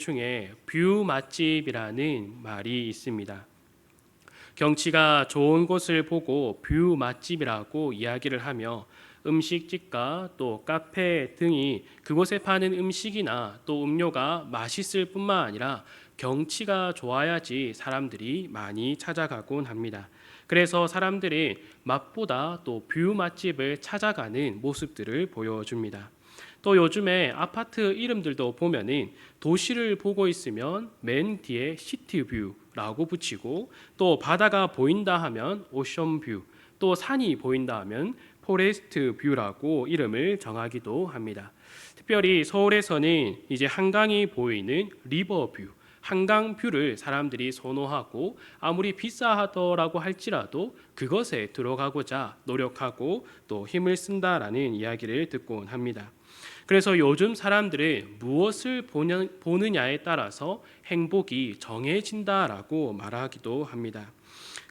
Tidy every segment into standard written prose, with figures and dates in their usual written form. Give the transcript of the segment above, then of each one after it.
중에 뷰 맛집이라는 말이 있습니다. 경치가 좋은 곳을 보고 뷰 맛집이라고 이야기를 하며 음식집과 또 카페 등이 그곳에 파는 음식이나 또 음료가 맛있을 뿐만 아니라 경치가 좋아야지 사람들이 많이 찾아가곤 합니다. 그래서 사람들이 맛보다 또 뷰 맛집을 찾아가는 모습들을 보여줍니다. 또 요즘에 아파트 이름들도 보면은 도시를 보고 있으면 맨 뒤에 시티 뷰라고 붙이고, 또 바다가 보인다 하면 오션 뷰, 또 산이 보인다 하면 포레스트 뷰라고 이름을 정하기도 합니다. 특별히 서울에서는 이제 한강이 보이는 리버 뷰, 한강 뷰를 사람들이 선호하고, 아무리 비싸하더라고 할지라도 그것에 들어가고자 노력하고 또 힘을 쓴다라는 이야기를 듣곤 합니다. 그래서 요즘 사람들은 무엇을 보느냐에 따라서 행복이 정해진다라고 말하기도 합니다.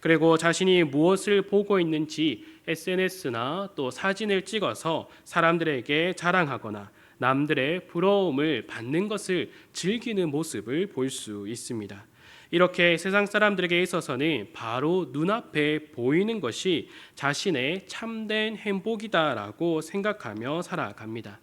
그리고 자신이 무엇을 보고 있는지 SNS나 또 사진을 찍어서 사람들에게 자랑하거나 남들의 부러움을 받는 것을 즐기는 모습을 볼 수 있습니다. 이렇게 세상 사람들에게 있어서는 바로 눈앞에 보이는 것이 자신의 참된 행복이다라고 생각하며 살아갑니다.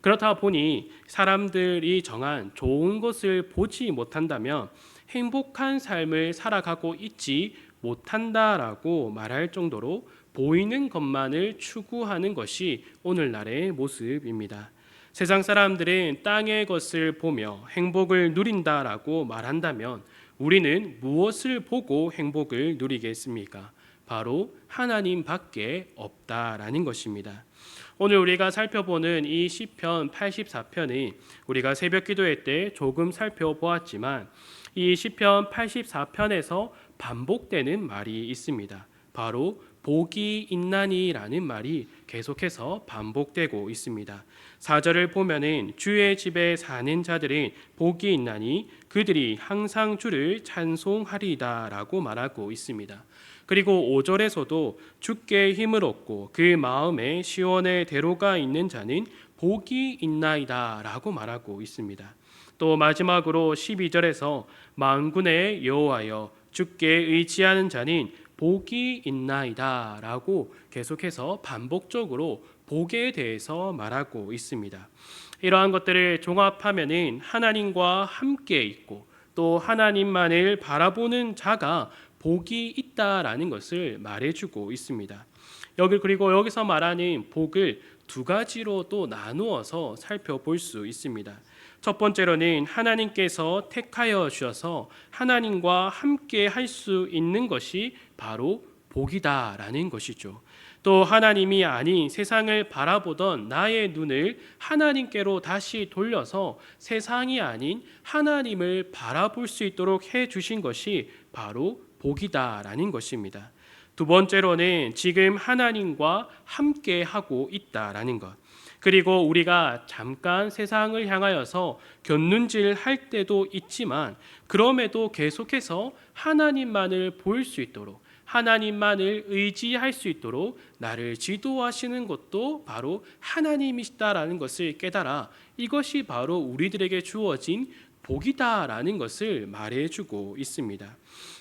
그렇다 보니 사람들이 정한 좋은 것을 보지 못한다면 행복한 삶을 살아가고 있지 못한다라고 말할 정도로 보이는 것만을 추구하는 것이 오늘날의 모습입니다. 세상 사람들은 땅의 것을 보며 행복을 누린다라고 말한다면 우리는 무엇을 보고 행복을 누리겠습니까? 바로 하나님밖에 없다라는 것입니다. 오늘 우리가 살펴보는 이 시편 84편이 우리가 새벽 기도회 때 조금 살펴보았지만, 이 시편 84편에서 반복되는 말이 있습니다. 바로 복이 있나니라는 말이 계속해서 반복되고 있습니다. 4절을 보면은 주의 집에 사는 자들은 복이 있나니 그들이 항상 주를 찬송하리다라고 말하고 있습니다. 그리고 5절에서도 주께 힘을 얻고 그 마음에 시온의 대로가 있는 자는 복이 있나이다 라고 말하고 있습니다. 또 마지막으로 12절에서 만군의 여호와여 주께 의지하는 자는 복이 있나이다 라고 계속해서 반복적으로 복에 대해서 말하고 있습니다. 이러한 것들을 종합하면은 하나님과 함께 있고 또 하나님만을 바라보는 자가 복이 있다라는 것을 말해주고 있습니다. 그리고 여기서 말하는 복을 두 가지로 또 나누어서 살펴볼 수 있습니다. 첫 번째로는 하나님께서 택하여 주셔서 하나님과 함께 할 수 있는 것이 바로 복이다라는 것이죠. 또 하나님이 아닌 세상을 바라보던 나의 눈을 하나님께로 다시 돌려서 세상이 아닌 하나님을 바라볼 수 있도록 해 주신 것이 바로 복이다라는 것입니다. 두 번째로는 지금 하나님과 함께 하고 있다라는 것. 그리고 우리가 잠깐 세상을 향하여서 곁눈질 할 때도 있지만 그럼에도 계속해서 하나님만을 볼 수 있도록, 하나님만을 의지할 수 있도록 나를 지도하시는 것도 바로 하나님이시다라는 것을 깨달아 이것이 바로 우리들에게 주어진 복이다라는 것을 말해주고 있습니다.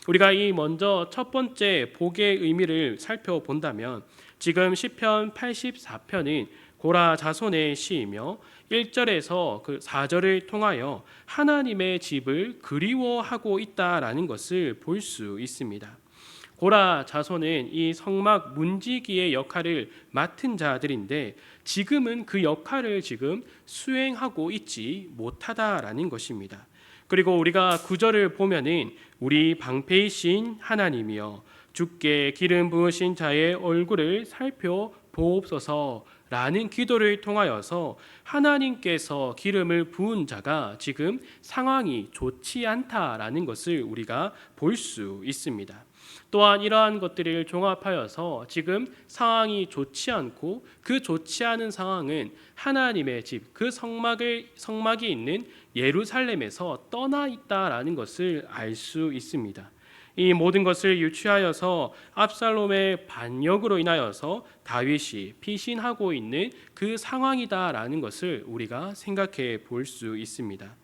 우리가 먼저 첫 번째 복의 의미를 살펴본다면, 지금 시편 84편은 고라 자손의 시이며 1절에서 그 4절을 통하여 하나님의 집을 그리워하고 있다라는 것을 볼 수 있습니다. 고라 자손은 이 성막 문지기의 역할을 맡은 자들인데 지금은 그 역할을 지금 수행하고 있지 못하다라는 것입니다. 그리고 우리가 9절을 보면은 우리 방패이신 하나님이여 주께 기름 부으신 자의 얼굴을 살펴보옵소서 라는 기도를 통하여서 하나님께서 기름을 부은 자가 지금 상황이 좋지 않다라는 것을 우리가 볼 수 있습니다. 또한 이러한 것들을 종합하여서 지금 상황이 좋지 않고 그 좋지 않은 상황은 하나님의 집, 그 성막이 있는 예루살렘에서 떠나 있다라는 것을 알 수 있습니다. 이 모든 것을 유추하여서 압살롬의 반역으로 인하여서 다윗이 피신하고 있는 그 상황이다라는 것을 우리가 생각해 볼 수 있습니다.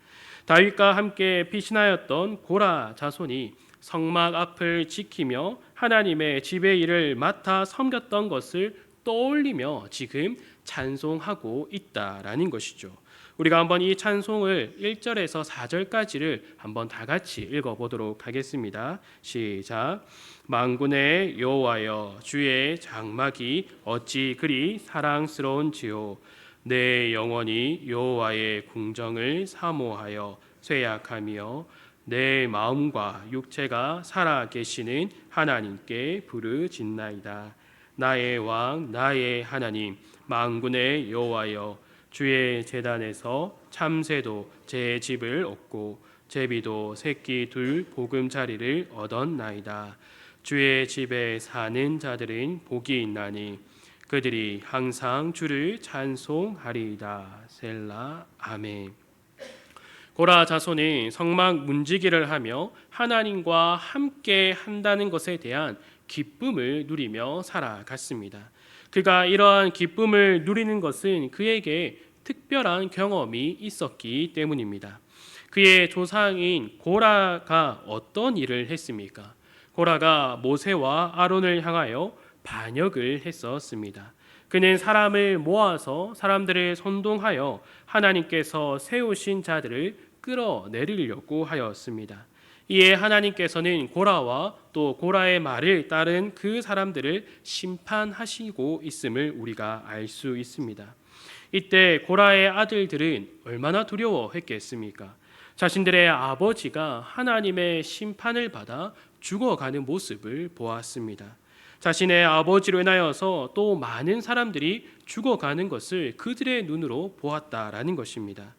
다윗과 함께 피신하였던 고라 자손이 성막 앞을 지키며 하나님의 지배 일을 맡아 섬겼던 것을 떠올리며 지금 찬송하고 있다라는 것이죠. 우리가 한번 이 찬송을 1절에서 4절까지를 한번 다 같이 읽어보도록 하겠습니다. 시작. 만군의 여호와여, 주의 장막이 어찌 그리 사랑스러운지요. 내 영혼이 여호와의 궁정을 사모하여 쇠약하며 내 마음과 육체가 살아 계시는 하나님께 부르짖나이다. 나의 왕 나의 하나님 만군의 여호와여, 주의 제단에서 참새도 제 집을 얻고 제비도 새끼 둘 보금자리를 얻었나이다. 주의 집에 사는 자들은 복이 있나니 그들이 항상 주를 찬송하리이다. 셀라. 아멘. 고라 자손이 성막 문지기를 하며 하나님과 함께 한다는 것에 대한 기쁨을 누리며 살아갔습니다. 그가 이러한 기쁨을 누리는 것은 그에게 특별한 경험이 있었기 때문입니다. 그의 조상인 고라가 어떤 일을 했습니까? 고라가 모세와 아론을 향하여 반역을 했었습니다. 그는 사람을 모아서 사람들을 선동하여 하나님께서 세우신 자들을 끌어내리려고 하였습니다. 이에 하나님께서는 고라와 또 고라의 말을 따른 그 사람들을 심판하시고 있음을 우리가 알 수 있습니다. 이때 고라의 아들들은 얼마나 두려워했겠습니까? 자신들의 아버지가 하나님의 심판을 받아 죽어가는 모습을 보았습니다. 자신의 아버지로 인하여서 또 많은 사람들이 죽어가는 것을 그들의 눈으로 보았다라는 것입니다.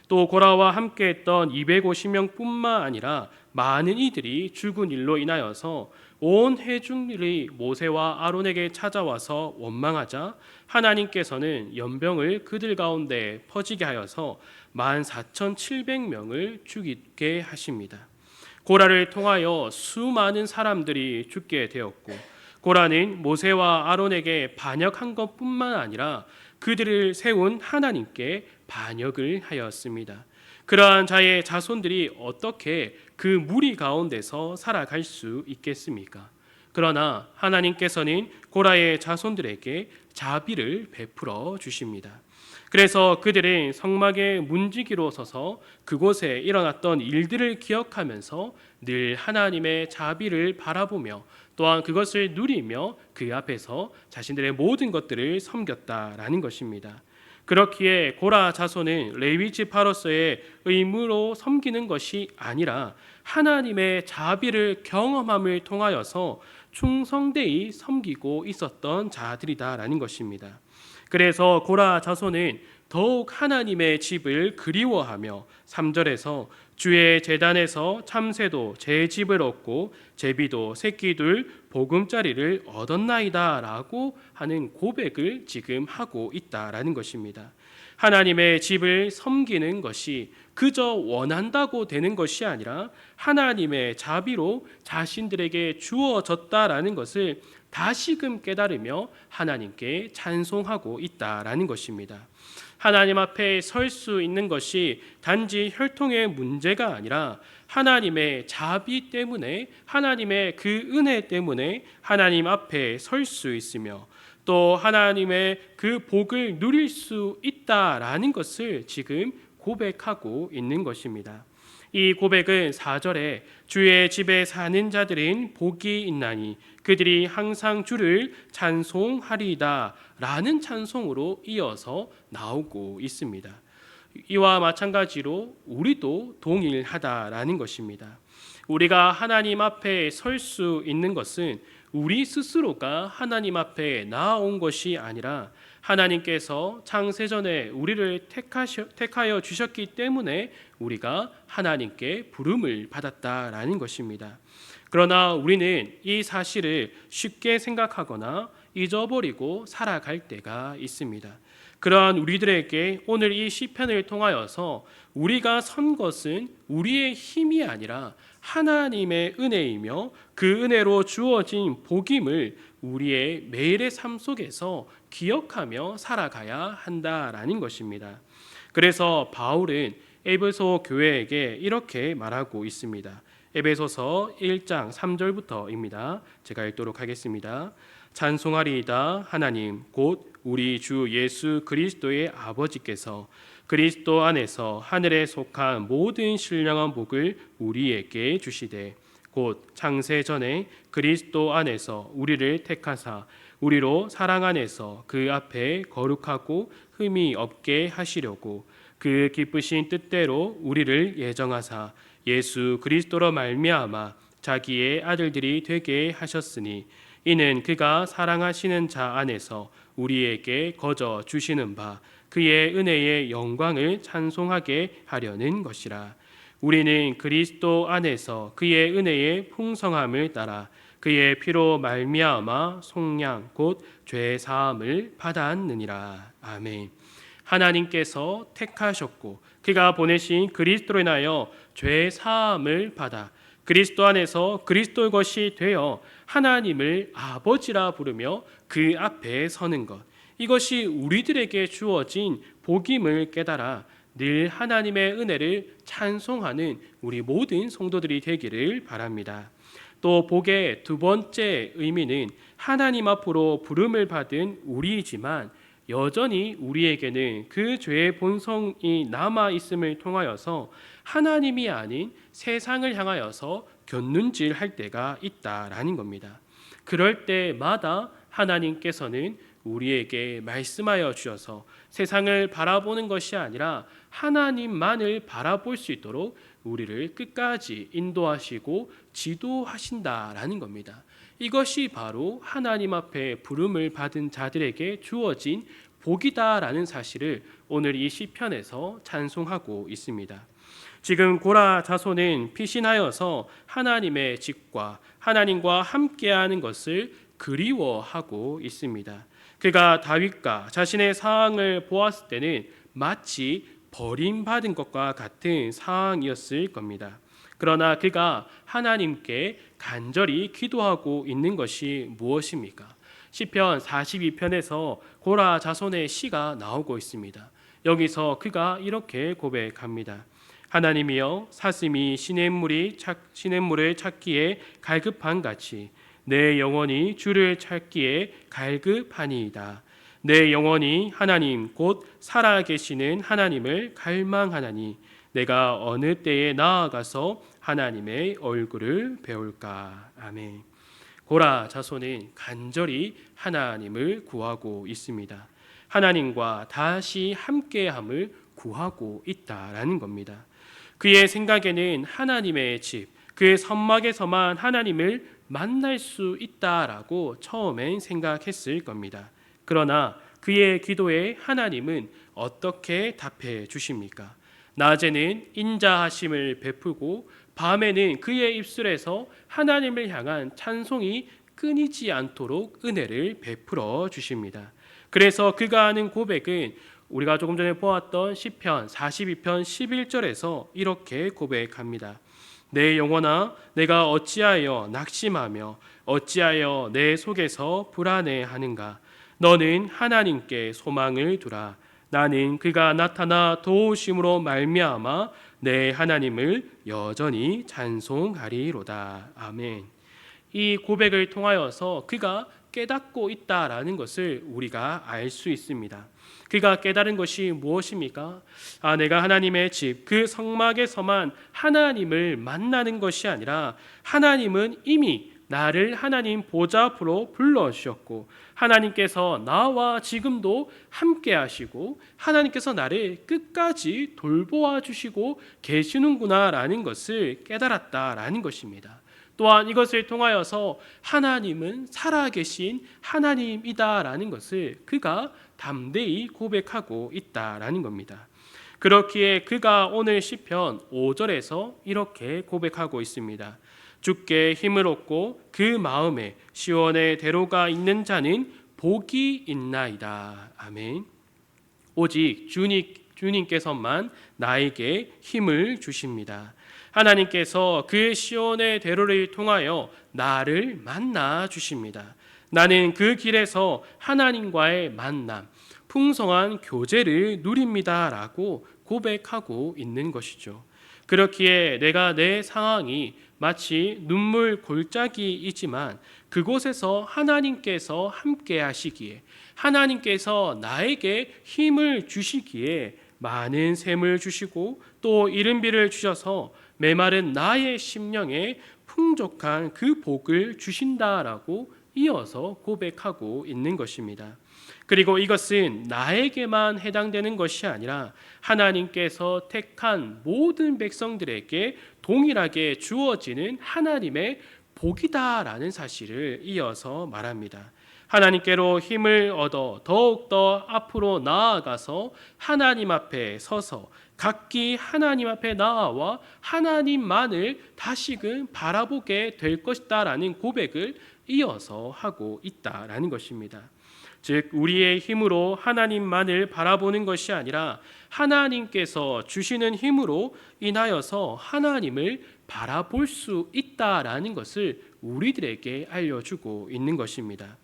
또 고라와 함께했던 250명뿐만 아니라 많은 이들이 죽은 일로 인하여서 온 회중들이 모세와 아론에게 찾아와서 원망하자 하나님께서는 연병을 그들 가운데 퍼지게 하여서 14,700명을 죽이게 하십니다. 고라를 통하여 수많은 사람들이 죽게 되었고, 고라는 모세와 아론에게 반역한 것뿐만 아니라 그들을 세운 하나님께 반역을 하였습니다. 그러한 자의 자손들이 어떻게 그 무리 가운데서 살아갈 수 있겠습니까? 그러나 하나님께서는 고라의 자손들에게 자비를 베풀어 주십니다. 그래서 그들은 성막의 문지기로 서서 그곳에 일어났던 일들을 기억하면서 늘 하나님의 자비를 바라보며 또한 그것을 누리며 그 앞에서 자신들의 모든 것들을 섬겼다라는 것입니다. 그렇기에 고라 자손은 레위 지파로서의 의무로 섬기는 것이 아니라 하나님의 자비를 경험함을 통하여서 충성되이 섬기고 있었던 자들이다라는 것입니다. 그래서 고라 자손은 더욱 하나님의 집을 그리워하며 3절에서 주의 제단에서 참새도 제 집을 얻고 제비도 새끼들 보금자리를 얻었나이다 라고 하는 고백을 지금 하고 있다라는 것입니다. 하나님의 집을 섬기는 것이 그저 원한다고 되는 것이 아니라 하나님의 자비로 자신들에게 주어졌다라는 것을 다시금 깨달으며 하나님께 찬송하고 있다라는 것입니다. 하나님 앞에 설 수 있는 것이 단지 혈통의 문제가 아니라 하나님의 자비 때문에, 하나님의 그 은혜 때문에 하나님 앞에 설 수 있으며 또 하나님의 그 복을 누릴 수 있다라는 것을 지금 고백하고 있는 것입니다. 이 고백은 4절에 주의 집에 사는 자들은 복이 있나니 그들이 항상 주를 찬송하리이다 라는 찬송으로 이어서 나오고 있습니다. 이와 마찬가지로 우리도 동일하다라는 것입니다. 우리가 하나님 앞에 설 수 있는 것은 우리 스스로가 하나님 앞에 나아온 것이 아니라 하나님께서 창세전에 우리를 택하여 주셨기 때문에 우리가 하나님께 부름을 받았다라는 것입니다. 그러나 우리는 이 사실을 쉽게 생각하거나 잊어버리고 살아갈 때가 있습니다. 그러한 우리들에게 오늘 이 시편을 통하여서 우리가 선 것은 우리의 힘이 아니라 하나님의 은혜이며 그 은혜로 주어진 복임을 우리의 매일의 삶 속에서 기억하며 살아가야 한다라는 것입니다. 그래서 바울은 에베소 교회에게 이렇게 말하고 있습니다. 에베소서 1장 3절부터입니다. 제가 읽도록 하겠습니다. 찬송하리이다 하나님 곧 우리 주 예수 그리스도의 아버지께서 그리스도 안에서 하늘에 속한 모든 신령한 복을 우리에게 주시되 곧 창세 전에 그리스도 안에서 우리를 택하사 우리로 사랑 안에서 그 앞에 거룩하고 흠이 없게 하시려고 그 기쁘신 뜻대로 우리를 예정하사 예수 그리스도로 말미암아 자기의 아들들이 되게 하셨으니 이는 그가 사랑하시는 자 안에서 우리에게 거저 주시는 바 그의 은혜의 영광을 찬송하게 하려는 것이라. 우리는 그리스도 안에서 그의 은혜의 풍성함을 따라 그의 피로 말미암아 속량 곧 죄 사함을 받았느니라. 아멘. 하나님께서 택하셨고 그가 보내신 그리스도로 인하여 죄 사함을 받아 그리스도 안에서 그리스도의 것이 되어 하나님을 아버지라 부르며 그 앞에 서는 것, 이것이 우리들에게 주어진 복임을 깨달아 늘 하나님의 은혜를 찬송하는 우리 모든 성도들이 되기를 바랍니다. 또 복의 두 번째 의미는 하나님 앞으로 부름을 받은 우리이지만 여전히 우리에게는 그 죄의 본성이 남아 있음을 통하여서 하나님이 아닌 세상을 향하여서 곁눈질할 때가 있다라는 겁니다. 그럴 때마다 하나님께서는 우리에게 말씀하여 주셔서 세상을 바라보는 것이 아니라 하나님만을 바라볼 수 있도록 우리를 끝까지 인도하시고 지도하신다라는 겁니다. 이것이 바로 하나님 앞에 부름을 받은 자들에게 주어진 복이다라는 사실을 오늘 이 시편에서 찬송하고 있습니다. 지금 고라 자손은 피신하여서 하나님의 집과 하나님과 함께하는 것을 그리워하고 있습니다. 그가 다윗과 자신의 상황을 보았을 때는 마치 버림받은 것과 같은 상황이었을 겁니다. 그러나 그가 하나님께 간절히 기도하고 있는 것이 무엇입니까? 시편 42편에서 고라 자손의 시가 나오고 있습니다. 여기서 그가 이렇게 고백합니다. 하나님이여 사슴이 시냇물을 찾기에 갈급한 같이 내 영혼이 주를 찾기에 갈급하니이다. 내 영혼이 하나님 곧 살아계시는 하나님을 갈망하나니 내가 어느 때에 나아가서 하나님의 얼굴을 배울까. 아멘. 고라 자손은 간절히 하나님을 구하고 있습니다. 하나님과 다시 함께함을 구하고 있다라는 겁니다. 그의 생각에는 하나님의 집, 그의 선막에서만 하나님을 만날 수 있다라고 처음엔 생각했을 겁니다. 그러나 그의 기도에 하나님은 어떻게 답해 주십니까? 낮에는 인자하심을 베푸고 밤에는 그의 입술에서 하나님을 향한 찬송이 끊이지 않도록 은혜를 베풀어 주십니다. 그래서 그가 하는 고백은 우리가 조금 전에 보았던 시편 42편 11절에서 이렇게 고백합니다. 내 영혼아 내가 어찌하여 낙심하며 어찌하여 내 속에서 불안해하는가. 너는 하나님께 소망을 두라. 나는 그가 나타나 도우심으로 말미암아 내 하나님을 여전히 찬송하리로다. 아멘. 이 고백을 통하여서 그가 깨닫고 있다라는 것을 우리가 알 수 있습니다. 그가 깨달은 것이 무엇입니까? 내가 하나님의 집, 그 성막에서만 하나님을 만나는 것이 아니라 하나님은 이미 나를 하나님 보좌 앞으로 불러주셨고 하나님께서 나와 지금도 함께 하시고 하나님께서 나를 끝까지 돌보아 주시고 계시는구나라는 것을 깨달았다라는 것입니다. 또한 이것을 통하여서 하나님은 살아계신 하나님이다라는 것을 그가 담대히 고백하고 있다라는 겁니다. 그렇기에 그가 오늘 시편 5절에서 이렇게 고백하고 있습니다. 주께 힘을 얻고 그 마음에 시온의 대로가 있는 자는 복이 있나이다. 아멘. 오직 주님께서만 나에게 힘을 주십니다. 하나님께서 그 시온의 대로를 통하여 나를 만나 주십니다. 나는 그 길에서 하나님과의 만남, 풍성한 교제를 누립니다라고 고백하고 있는 것이죠. 그렇기에 내가 내 상황이 마치 눈물 골짜기이지만 그곳에서 하나님께서 함께 하시기에, 하나님께서 나에게 힘을 주시기에 많은 샘을 주시고 또 이른 비를 주셔서 메마른 나의 심령에 풍족한 그 복을 주신다라고 이어서 고백하고 있는 것입니다. 그리고 이것은 나에게만 해당되는 것이 아니라 하나님께서 택한 모든 백성들에게 동일하게 주어지는 하나님의 복이다라는 사실을 이어서 말합니다. 하나님께로 힘을 얻어 더욱더 앞으로 나아가서 하나님 앞에 서서 각기 하나님 앞에 나아와 하나님만을 다시금 바라보게 될 것이다라는 고백을 이어서 하고 있다라는 것입니다. 즉 우리의 힘으로 하나님만을 바라보는 것이 아니라 하나님께서 주시는 힘으로 인하여서 하나님을 바라볼 수 있다라는 것을 우리들에게 알려주고 있는 것입니다.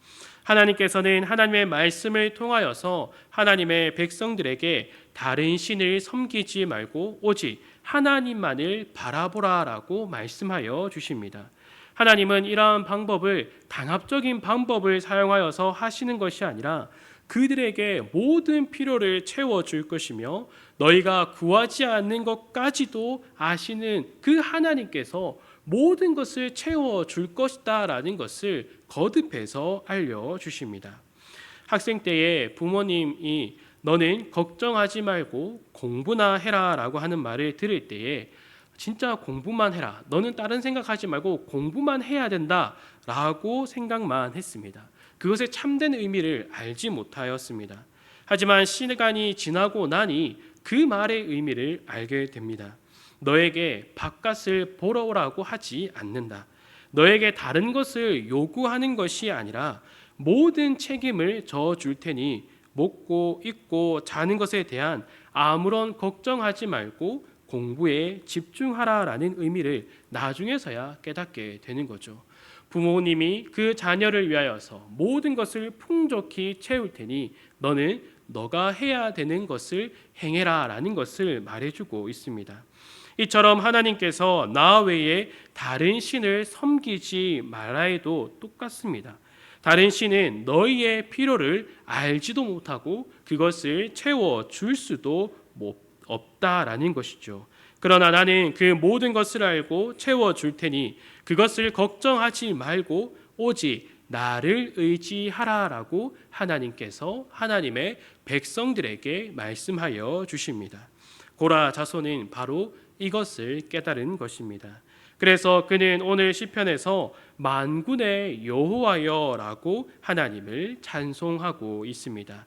하나님께서는 하나님의 말씀을 통하여서 하나님의 백성들에게 다른 신을 섬기지 말고 오직 하나님만을 바라보라라고 말씀하여 주십니다. 하나님은 이러한 방법을 강압적인 방법을 사용하여서 하시는 것이 아니라 그들에게 모든 필요를 채워줄 것이며 너희가 구하지 않는 것까지도 아시는 그 하나님께서 모든 것을 채워줄 것이다 라는 것을 거듭해서 알려주십니다. 학생 때에 부모님이 너는 걱정하지 말고 공부나 해라 라고 하는 말을 들을 때에 진짜 공부만 해라, 너는 다른 생각하지 말고 공부만 해야 된다 라고 생각만 했습니다. 그것의 참된 의미를 알지 못하였습니다. 하지만 시간이 지나고 나니 그 말의 의미를 알게 됩니다. 너에게 바깥을 보러 오라고 하지 않는다. 너에게 다른 것을 요구하는 것이 아니라 모든 책임을 져줄 테니 먹고 입고 자는 것에 대한 아무런 걱정하지 말고 공부에 집중하라라는 의미를 나중에서야 깨닫게 되는 거죠. 부모님이 그 자녀를 위하여서 모든 것을 풍족히 채울 테니 너는 너가 해야 되는 것을 행해라라는 것을 말해주고 있습니다. 이처럼 하나님께서 나 외에 다른 신을 섬기지 말라 해도 똑같습니다. 다른 신은 너희의 필요를 알지도 못하고 그것을 채워줄 수도 없다라는 것이죠. 그러나 나는 그 모든 것을 알고 채워줄 테니 그것을 걱정하지 말고 오직 나를 의지하라라고 하나님께서 하나님의 백성들에게 말씀하여 주십니다. 고라 자손은 바로 이것을 깨달은 것입니다. 그래서 그는 오늘 시편에서 만군의 여호와여라고 하나님을 찬송하고 있습니다.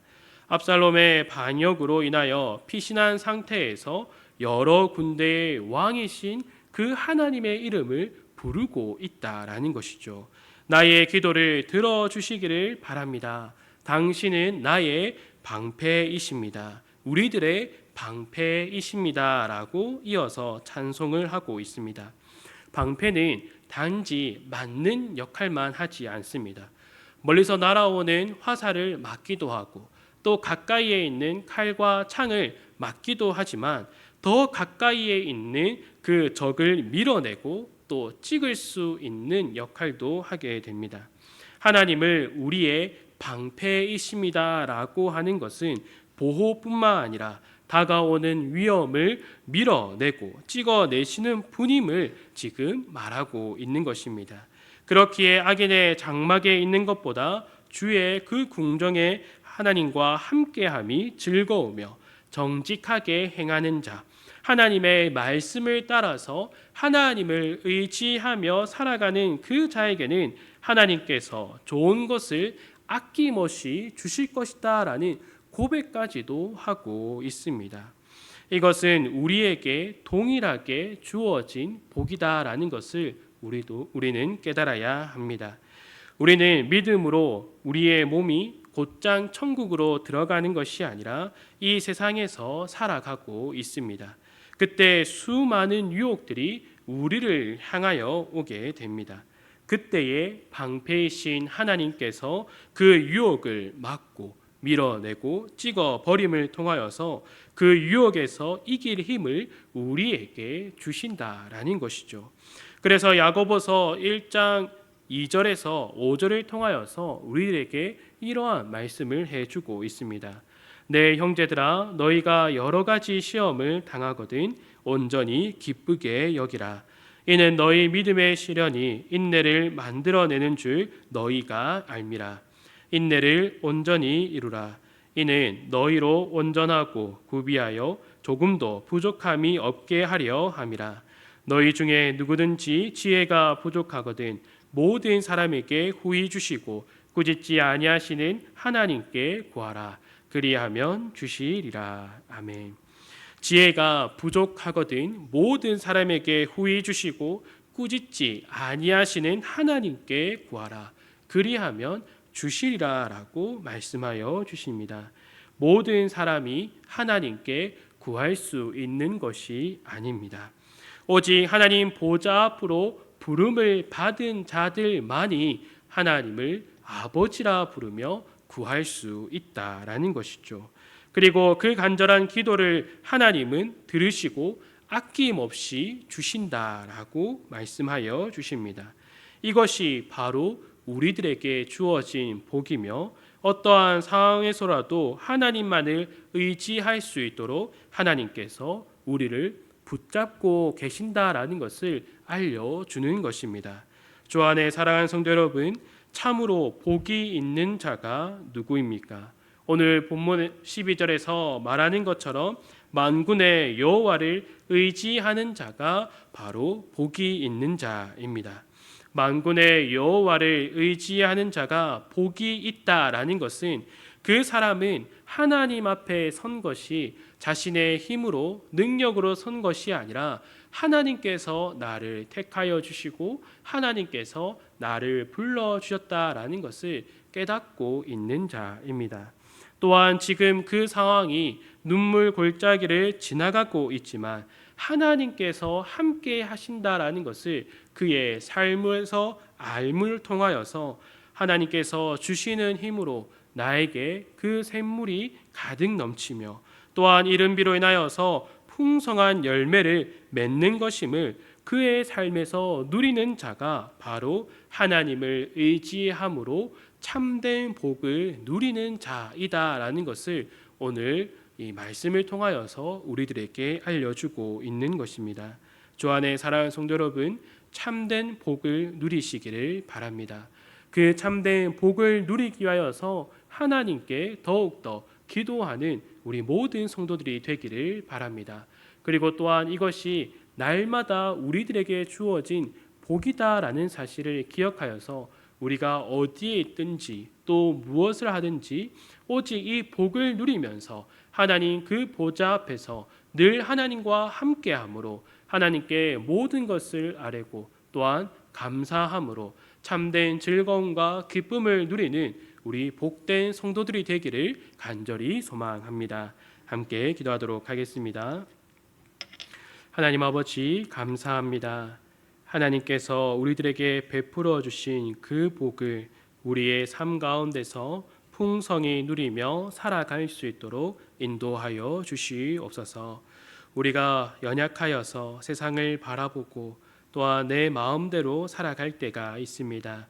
압살롬의 반역으로 인하여 피신한 상태에서 여러 군대의 왕이신 그 하나님의 이름을 부르고 있다라는 것이죠. 나의 기도를 들어주시기를 바랍니다. 당신은 나의 방패이십니다. 우리들의 방패이십니다 라고 이어서 찬송을 하고 있습니다. 방패는 단지 맞는 역할만 하지 않습니다. 멀리서 날아오는 화살을 막기도 하고 또 가까이에 있는 칼과 창을 막기도 하지만 더 가까이에 있는 그 적을 밀어내고 또 찍을 수 있는 역할도 하게 됩니다. 하나님을 우리의 방패이십니다 라고 하는 것은 보호뿐만 아니라 다가오는 위험을 밀어내고 찍어내시는 분임을 지금 말하고 있는 것입니다. 그렇기에 악인의 장막에 있는 것보다 주의 그 궁정에 하나님과 함께함이 즐거우며 정직하게 행하는 자, 하나님의 말씀을 따라서 하나님을 의지하며 살아가는 그 자에게는 하나님께서 좋은 것을 아낌없이 주실 것이다 라는 고백까지도 하고 있습니다. 이것은 우리에게 동일하게 주어진 복이다라는 것을 우리는 깨달아야 합니다. 우리는 믿음으로 우리의 몸이 곧장 천국으로 들어가는 것이 아니라 이 세상에서 살아가고 있습니다. 그때 수많은 유혹들이 우리를 향하여 오게 됩니다. 그때에 방패이신 하나님께서 그 유혹을 막고 밀어내고 찍어 버림을 통하여서 그 유혹에서 이길 힘을 우리에게 주신다라는 것이죠. 그래서 야고보서 1장 2절에서 5절을 통하여서 우리들에게 이러한 말씀을 해주고 있습니다. 내 형제들아, 너희가 여러 가지 시험을 당하거든 온전히 기쁘게 여기라. 이는 너희 믿음의 시련이 인내를 만들어내는 줄 너희가 알미라. 인내를 온전히 이루라. 이는 너희로 온전하고 구비하여 조금도 부족함이 없게 하려 함이라. 너희 중에 누구든지 지혜가 부족하거든 모든 사람에게 후히 주시고 꾸짖지 아니하시는 하나님께 구하라. 그리하면 주시리라. 아멘. 지혜가 부족하거든 모든 사람에게 후히 주시고 꾸짖지 아니하시는 하나님께 구하라. 그리하면 주시리라라고 말씀하여 주십니다. 모든 사람이 하나님께 구할 수 있는 것이 아닙니다. 오직 하나님 보좌 앞으로 부름을 받은 자들만이 하나님을 아버지라 부르며 구할 수 있다라는 것이죠. 그리고 그 간절한 기도를 하나님은 들으시고 아낌없이 주신다라고 말씀하여 주십니다. 이것이 바로 우리들에게 주어진 복이며 어떠한 상황에서라도 하나님만을 의지할 수 있도록 하나님께서 우리를 붙잡고 계신다라는 것을 알려주는 것입니다. 주 안에 사랑하는 성도 여러분, 참으로 복이 있는 자가 누구입니까? 오늘 본문 12절에서 말하는 것처럼 만군의 여호와를 의지하는 자가 바로 복이 있는 자입니다. 만군의 여호와를 의지하는 자가 복이 있다라는 것은 그 사람은 하나님 앞에 선 것이 자신의 힘으로 능력으로 선 것이 아니라 하나님께서 나를 택하여 주시고 하나님께서 나를 불러 주셨다라는 것을 깨닫고 있는 자입니다. 또한 지금 그 상황이 눈물 골짜기를 지나가고 있지만 하나님께서 함께 하신다라는 것을 그의 삶에서 알물 통하여서 하나님께서 주시는 힘으로 나에게 그 샘물이 가득 넘치며 또한 이른 비로 인하여서 풍성한 열매를 맺는 것임을 그의 삶에서 누리는 자가 바로 하나님을 의지함으로 참된 복을 누리는 자이다라는 것을 오늘 이 말씀을 통하여서 우리들에게 알려주고 있는 것입니다. 주 안에 사랑하는 성도 여러분, 참된 복을 누리시기를 바랍니다. 그 참된 복을 누리기 위하여서 하나님께 더욱더 기도하는 우리 모든 성도들이 되기를 바랍니다. 그리고 또한 이것이 날마다 우리들에게 주어진 복이다라는 사실을 기억하여서 우리가 어디에 있든지 또 무엇을 하든지 오직 이 복을 누리면서 하나님 그 보좌 앞에서 늘 하나님과 함께함으로 하나님께 모든 것을 아뢰고 또한 감사함으로 참된 즐거움과 기쁨을 누리는 우리 복된 성도들이 되기를 간절히 소망합니다. 함께 기도하도록 하겠습니다. 하나님 아버지 감사합니다. 하나님께서 우리들에게 베풀어 주신 그 복을 우리의 삶 가운데서 풍성히 누리며 살아갈 수 있도록 인도하여 주시옵소서. 우리가 연약하여서 세상을 바라보고 또한 내 마음대로 살아갈 때가 있습니다.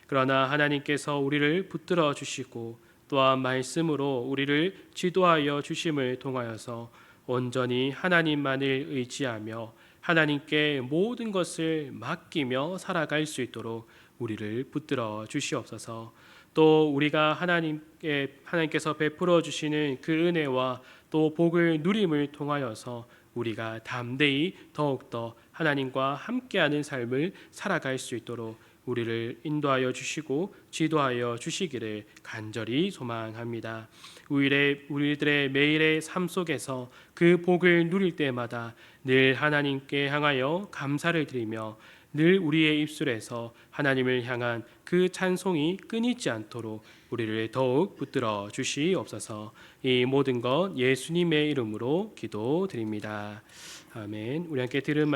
그러나 하나님께서 우리를 붙들어 주시고 또한 말씀으로 우리를 지도하여 주심을 통하여서 온전히 하나님만을 의지하며 하나님께 모든 것을 맡기며 살아갈 수 있도록 우리를 붙들어 주시옵소서. 또 우리가 하나님께서 베풀어 주시는 그 은혜와 또 복을 누림을 통하여서 우리가 담대히 더욱더 하나님과 함께하는 삶을 살아갈 수 있도록 우리를 인도하여 주시고 지도하여 주시기를 간절히 소망합니다. 우리들의 매일의 삶 속에서 그 복을 누릴 때마다 늘 하나님께 향하여 감사를 드리며 늘 우리의 입술에서 하나님을 향한 그 찬송이 끊이지 않도록 우리를 더욱 붙들어 주시옵소서. 이 모든 것 예수님의 이름으로 기도드립니다. 아멘. 우리 함께 들은